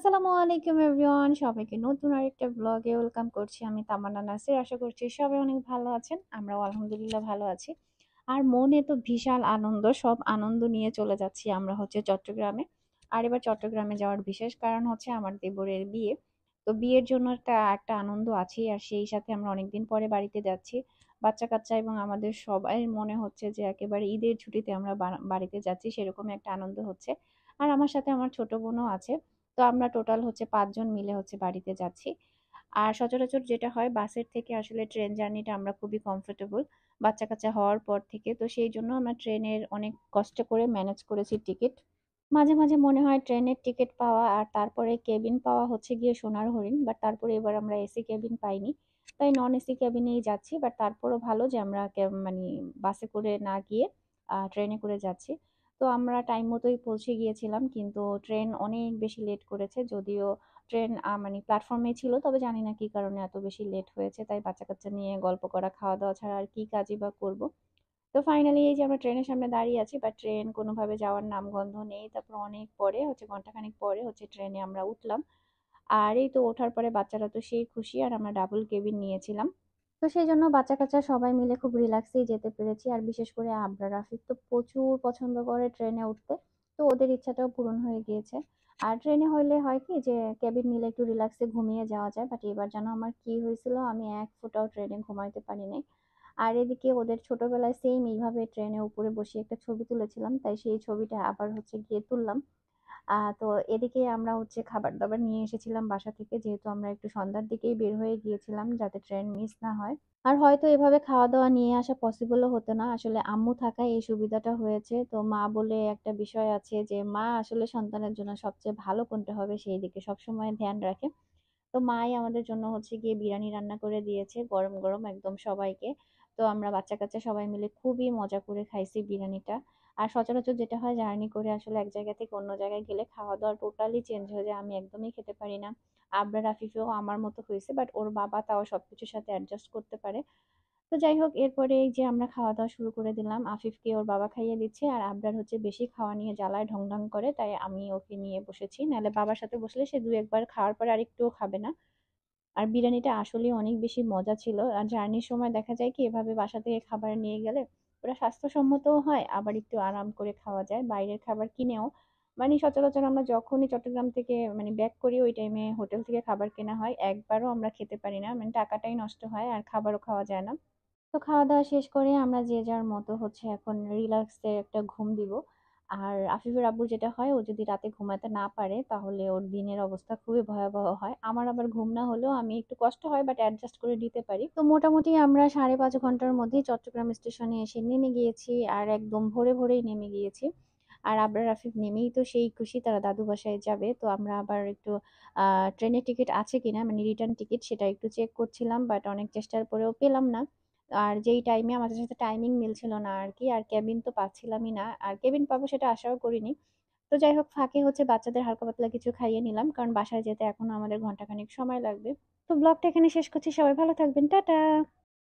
আসসালামু আলাইকুম এভরিওয়ান, সবাইকে নতুন আরেকটা ব্লগে ওয়েলকাম করছি। আমি তামান্না নাসির। আশা করছি সবাই অনেক ভালো আছেন। আমরাও আলহামদুলিল্লাহ ভালো আছি। আর মনে তো বিশাল আনন্দ, সব আনন্দ নিয়ে চলে যাচ্ছি আমরা চট্টগ্রামে। আর এবার চট্টগ্রামে যাওয়ার বিশেষ কারণ হচ্ছে আমার দেবরের বিয়ে। তো বিয়ের জন্য একটা একটা আনন্দ আছেই, আর সেই সাথে আমরা অনেকদিন পরে বাড়িতে যাচ্ছি। বাচ্চা কাচ্চা এবং আমাদের সবাই মনে হচ্ছে যে একেবারে ঈদের ছুটিতে আমরা বাড়িতে যাচ্ছি, সেরকম একটা আনন্দ হচ্ছে। আর আমার সাথে আমার ছোট বোনও আছে। তো আমরা টোটাল ৫ জন মিলে বাড়িতে যাচ্ছি। আর সচরাচর যেটা হয়, বাসের থেকে আসলে ট্রেন জার্নিটা আমরা খুবই কমফোর্টেবল বাচ্চা-কাচ্চা হওয়ার পর থেকে। তো সেইজন্য আমরা ট্রেনের অনেক কষ্ট করে ম্যানেজ করেছি টিকিট। মাঝে, মাঝে মনে হয় ট্রেনের টিকিট পাওয়া আর তারপরে কেবিন পাওয়া হচ্ছে গিয়ে সোনার হরিণ। বাট তারপরে এবার আমরা এসি কেবিন পাইনি। তাই নন এসি কেবিনেই যাচ্ছি। বাট তারপরও ভালো যে আমরা মানে বাসে করে না গিয়ে ট্রেনে করে যাচ্ছি। তো আমরা টাইম মতোই পৌঁছে গিয়েছিলাম, কিন্তু ট্রেন অনেক বেশি লেট করেছে। যদিও ট্রেন মানে প্ল্যাটফর্মে ছিল, তবে জানি না কি কারণে এত বেশি লেট হয়েছে। তাই বাচ্চা-কাচ্চা নিয়ে গল্প করা, খাওয়া-দাওয়া ছাড়া আর কি কাজই বা করব। তো ফাইনালি এই যে আমরা ট্রেনের সামনে দাঁড়িয়ে আছি, বাট ট্রেন কোনোভাবে যাওয়ার নামগন্ধ নেই। তারপর অনেক পরে ঘন্টাখানেক পরে ট্রেনে আমরা উঠলাম। আর এই তো ওঠার পরে বাচ্চারা তো সেই খুশি, আর আমরা ডাবল কেবিন নিয়েছিলাম। তো সেইজন্য বাচ্চা-কাচ্চা সবাই মিলে খুব রিল্যাক্সেই যেতে পেরেছি। আর বিশেষ করে আবরার, রাফিক তো প্রচুর পছন্দ করে ট্রেনে উঠতে। তো ওদের ইচ্ছাটাও পূরণ হয়ে গিয়েছে। আর ট্রেনে হইলে হয় কি যে কেবিন নিলে একটু রিল্যাক্সে ঘুমিয়ে যাওয়া যায়। বাট এবার যেন আমার কি হয়েছিল, আমি এক ফোঁটাও ট্রেনে ঘুমাইতে পারি নাই। আর এদিকে ওদের ছোটবেলায় সেইম এইভাবে ট্রেনে উপরে বসিয়ে একটা ছবি তুলেছিলাম। তাই সেই ছবিটা আবার গিয়ে তুললাম। তো এদিকে আমরা খাবার-দাবার নিয়ে এসেছিলাম বাসা থেকে। যেহেতু আমরা একটু সন্ধ্যার দিকেই বের হয়ে গিয়েছিলাম যাতে ট্রেন মিস না হয়। আর হয়তো এভাবে খাওয়া-দাওয়া নিয়ে আসা পসিবলও হতো না। আসলে আম্মু থাকায় এই সুবিধাটা হয়েছে। তো মা বলে একটা বিষয় আছে যে মা আসলে সন্তানের জন্য সবচেয়ে ভালো কোনটা হবে সেই দিকে সবসময় ধ্যান রাখে। তো মাই আমাদের জন্য গিয়ে বিরিয়ানি রান্না করে দিয়েছে গরম, গরম একদম সবাইকে। তো আমরা বাচ্চা-কাচ্চা সবাই মিলে খুবই মজা করে খাইছি বিরিয়ানিটা। আর সচরাচর যেটা হয়, জার্নি করে আসলে এক জায়গা থেকে অন্য জায়গায় গেলে খাওয়া-দাওয়া টোটালি চেঞ্জ হয়ে যায়। আমি একদমই খেতে পারি না। আবরার, আফিফেও আমার মতো হইছে, বাট ওর বাবা তাও সবকিছুর সাথে অ্যাডজাস্ট করতে পারে। তো যাই হোক, এরপরে এই যে আমরা খাওয়া-দাওয়া শুরু করে দিলাম। আফিফকে ওর বাবা খাইয়ে দিচ্ছে, আর আবরার বেশি খাওয়া নিয়ে জ্বালায় ঢং করে। তাই আমি ওকে নিয়ে বসেছি। নাহলে বাবার সাথে বসলে সে ২-১ বার খাওয়ার পরে আরেকটুও খাবে না। আর বিরিয়ানিটা আসলেই অনেক বেশি মজা ছিল। আর জার্নির সময় দেখা যায় কি, এভাবে বাসা থেকে খাবার নিয়ে গেলে ওটা স্বাস্থ্যসম্মতও হয়, আবার একটু আরাম করে খাওয়া যায়। বাইরের খাবার কিনেও মানে সচরাচর আমরা যখনই চট্টগ্রাম থেকে মানে ব্যাক করি, ওই টাইমে হোটেল থেকে খাবার কেনা হয়। একবারও আমরা খেতে পারি না। মানে টাকাটাই নষ্ট হয় আর খাবারও খাওয়া যায় না। তো খাওয়া-দাওয়া শেষ করে আমরা যে যার মতো এখন রিল্যাক্সে একটা ঘুম দিব। আর আফিফের আব্বুর যেটা হয়, ও যদি রাতে ঘুমাতে না পারে তাহলে ওর দিনের অবস্থা খুবই ভয়াবহ হয়। আমার আবার ঘুম না হলেও আমি একটু কষ্ট হয়, বাট অ্যাডজাস্ট করে নিতে পারি। তো মোটামুটি আমরা ৫.৫ ঘন্টার মধ্যেই চট্টগ্রাম স্টেশনে এসে নেমে গিয়েছি, আর একদম ভোরে ভোরেই নেমে গিয়েছি। আর আবরার, রাফিক নেমেই তো সেই খুশি, তারা দাদু বাসায় যাবে। তো আমরা আবার একটু ট্রেনের টিকিট আছে কিনা মানে রিটার্ন টিকিট সেটা একটু চেক করছিলাম, বাট অনেক চেষ্টার পরেও পেলাম না। আর যেই টাইমে আমাদের সাথে টাইমিং মিলছিল না আরকি। আর কেবিন তো পাচ্ছিলামই না। আর কেবিন পাবো সেটা আশাও করিনি। তো যাই হোক, ফাঁকে বাচ্চাদের হালকা পাতলা কিছু খাইয়ে নিলাম। কারণ বাসায় যেতে এখনো আমাদের ঘন্টাখানেক সময় লাগবে। তো ব্লগটা এখানে শেষ করছি। সবাই ভালো থাকবেন। টাটা।